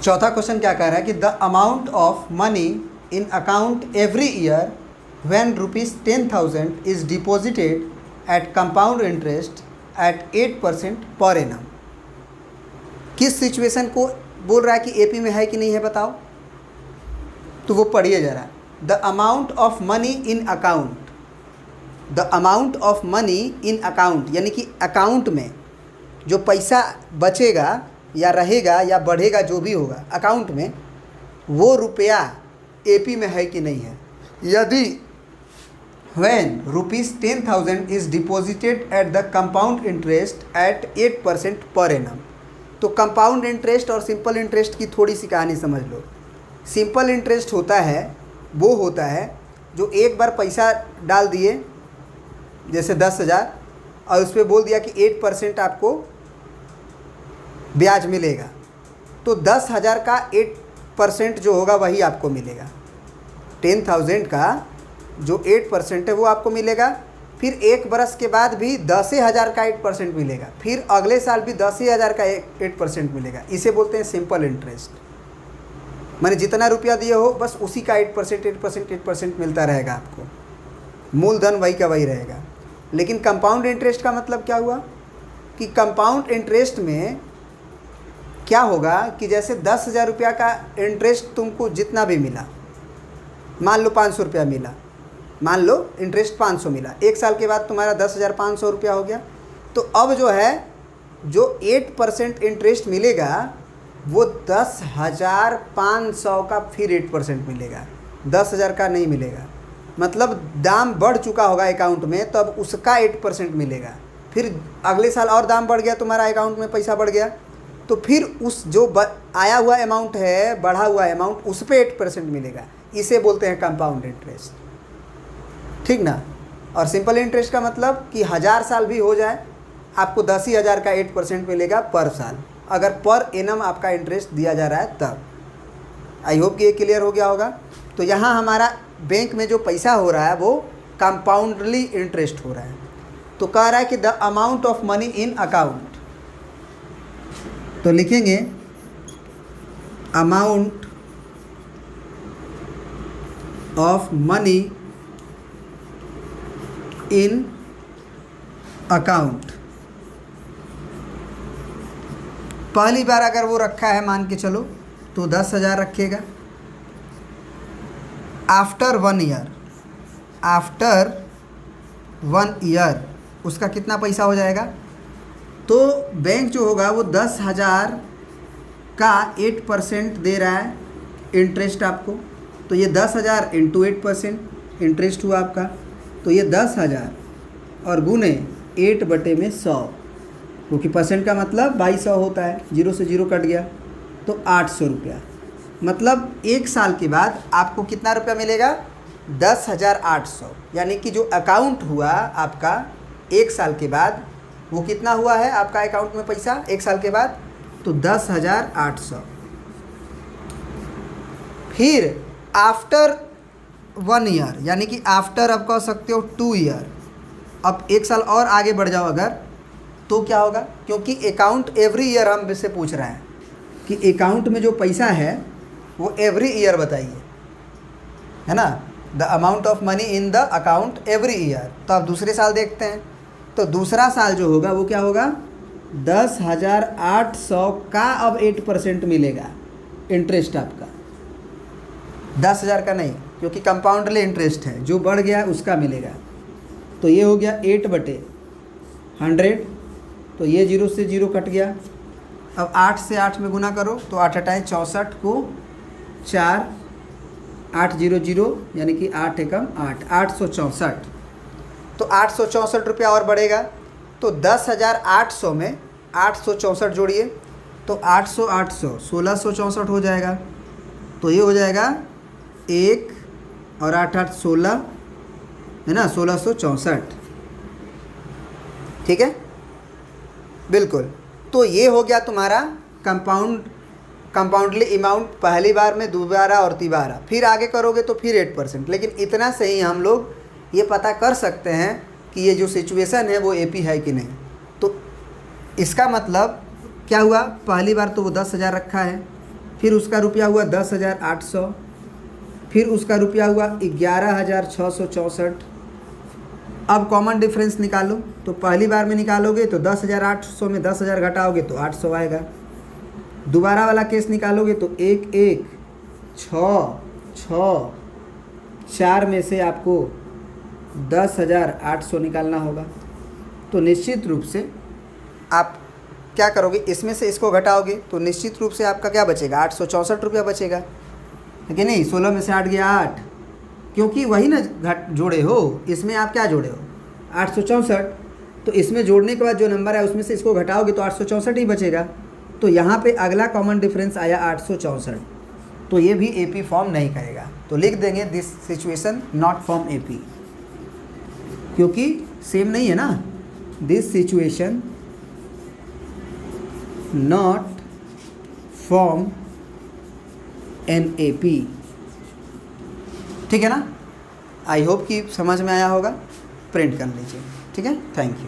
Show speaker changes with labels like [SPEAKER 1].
[SPEAKER 1] चौथा क्वेश्चन क्या कह रहा है कि the amount of money in account every year when ₹10,000 is deposited at compound interest at 8% per annum. किस सिचुएशन को बोल रहा है कि एपी में है कि नहीं है बताओ। तो वो पढ़िए जरा। The amount of money in account, the amount of money in account यानी कि अकाउंट में जो पैसा बचेगा या रहेगा या बढ़ेगा जो भी होगा अकाउंट में, वो रुपया एपी में है कि नहीं है। यदि when ₹10,000 is deposited at the compound interest at 8% per annum। तो कंपाउंड इंटरेस्ट और सिंपल इंटरेस्ट की थोड़ी सी कहानी समझ लो। सिंपल इंटरेस्ट होता है, वो होता है जो एक बार पैसा डाल दिए जैसे 10,000 और उस पर बोल दिया कि 8% आपको ब्याज मिलेगा, तो 10,000 का 8% जो होगा वही आपको मिलेगा। 10,000 का जो 8% है वो आपको मिलेगा। फिर एक बरस के बाद भी 10,000 का 8% मिलेगा, फिर अगले साल भी 10,000 का 8% मिलेगा। इसे बोलते हैं सिंपल इंटरेस्ट। माने जितना रुपया दिए हो बस उसी का 8% मिलता रहेगा आपको, मूलधन वही का वही रहेगा। लेकिन कंपाउंड इंटरेस्ट का मतलब क्या हुआ कि कंपाउंड इंटरेस्ट में क्या होगा कि जैसे 10,000 रुपया का इंटरेस्ट तुमको जितना भी मिला, मान लो 500 रुपया मिला, मान लो इंटरेस्ट 500 मिला, एक साल के बाद तुम्हारा 10,500 रुपया हो गया। तो अब जो है जो 8% इंटरेस्ट मिलेगा वो 10,500 का फिर 8% मिलेगा, 10,000 का नहीं मिलेगा। मतलब दाम बढ़ चुका होगा अकाउंट में, तब उसका 8% मिलेगा। फिर अगले साल और दाम बढ़ गया, तुम्हारा अकाउंट में पैसा बढ़ गया, तो फिर उस जो आया हुआ अमाउंट है, बढ़ा हुआ अमाउंट, उस पर 8% मिलेगा। इसे बोलते हैं कंपाउंड इंटरेस्ट, ठीक ना। और सिंपल इंटरेस्ट का मतलब कि 1000 साल भी हो जाए आपको 10,000 का 8% मिलेगा पर साल, अगर पर एनम आपका इंटरेस्ट दिया जा रहा है तब। आई होप कि ये क्लियर हो गया होगा। तो यहाँ हमारा बैंक में जो पैसा हो रहा है वो कंपाउंडली इंटरेस्ट हो रहा है। तो कह रहा है कि the amount of money in account, तो लिखेंगे amount of money in account. पहली बार अगर वो रखा है मान के चलो तो 10,000 रखेगा। आफ्टर 1 ईयर, आफ्टर 1 ईयर उसका कितना पैसा हो जाएगा। तो बैंक जो होगा वो 10,000 का 8% दे रहा है इंटरेस्ट आपको। तो ये 10,000 इंटू 8% इंटरेस्ट हुआ आपका। तो ये 10,000 और गुने 8/100, क्योंकि परसेंट का मतलब 2200 होता है, 0 से 0 कट गया तो 800 रुपया। मतलब एक साल के बाद आपको कितना रुपया मिलेगा, 10,800। यानी कि जो अकाउंट हुआ आपका एक साल के बाद, वो कितना हुआ है आपका अकाउंट में पैसा एक साल के बाद, तो 10,800। फिर आफ्टर 1 ईयर, यानी कि आफ्टर आप कह सकते हो 2 ईयर, अब एक साल और आगे बढ़ जाओ अगर, तो क्या होगा, क्योंकि अकाउंट एवरी ईयर हम इससे पूछ रहे हैं कि अकाउंट में जो पैसा है वो एवरी ईयर बताइए, है ना। The amount of money in the account every year. तो अब दूसरे साल देखते हैं। तो दूसरा साल जो होगा वो क्या होगा, 10,800 का अब 8% मिलेगा इंटरेस्ट आपका, 10,000 का नहीं, क्योंकि कंपाउंडली इंटरेस्ट है, जो बढ़ गया उसका मिलेगा। तो ये हो गया 8/100। तो ये 0 से 0 कट गया। अब 8 से 8 में गुना करो तो 8 8 64 को 4, 800 यानी कि 8 एकम 8, 864। तो 864 रुपया और बढ़ेगा। तो 10,800 में 864 जोड़िए तो 800 800 1664 हो जाएगा। तो ये हो जाएगा 1 और 8 8 16, है ना, 1664। ठीक है, बिल्कुल। तो ये हो गया तुम्हारा कंपाउंडली अमाउंट पहली बार में, दोबारा और तीबारा। फिर आगे करोगे तो फिर 8%। लेकिन इतना से ही हम लोग ये पता कर सकते हैं कि ये जो सिचुएशन है वो एपी है कि नहीं। तो इसका मतलब क्या हुआ, पहली बार तो वो 10,000 रखा है, फिर उसका रुपया हुआ 10,800, फिर उसका रुपया हुआ 11,664। अब कॉमन डिफरेंस निकालो, तो पहली बार में निकालोगे तो 10,800 में 10,000 घटाओगे तो 800 आएगा। दोबारा वाला केस निकालोगे तो 1 1 6 6 4 में से आपको 10,800 निकालना होगा। तो निश्चित रूप से आप क्या करोगे, इसमें से इसको घटाओगे तो निश्चित रूप से आपका क्या बचेगा, 864 रुपया बचेगा, है कि नहीं। 16 में से 8 गया 8, क्योंकि वही ना घट जोड़े हो, इसमें आप क्या जोड़े हो 864, तो इसमें जोड़ने के बाद जो नंबर है उसमें से इसको घटाओगे तो 864 ही बचेगा। तो यहाँ पे अगला कॉमन डिफरेंस आया 864, तो ये भी एपी फॉर्म नहीं करेगा। तो लिख देंगे this situation not form AP, क्योंकि सेम नहीं है ना। This situation not form an AP, ठीक है ना। आई होप कि समझ में आया होगा। प्रिंट कर लीजिए, ठीक है। Thank you.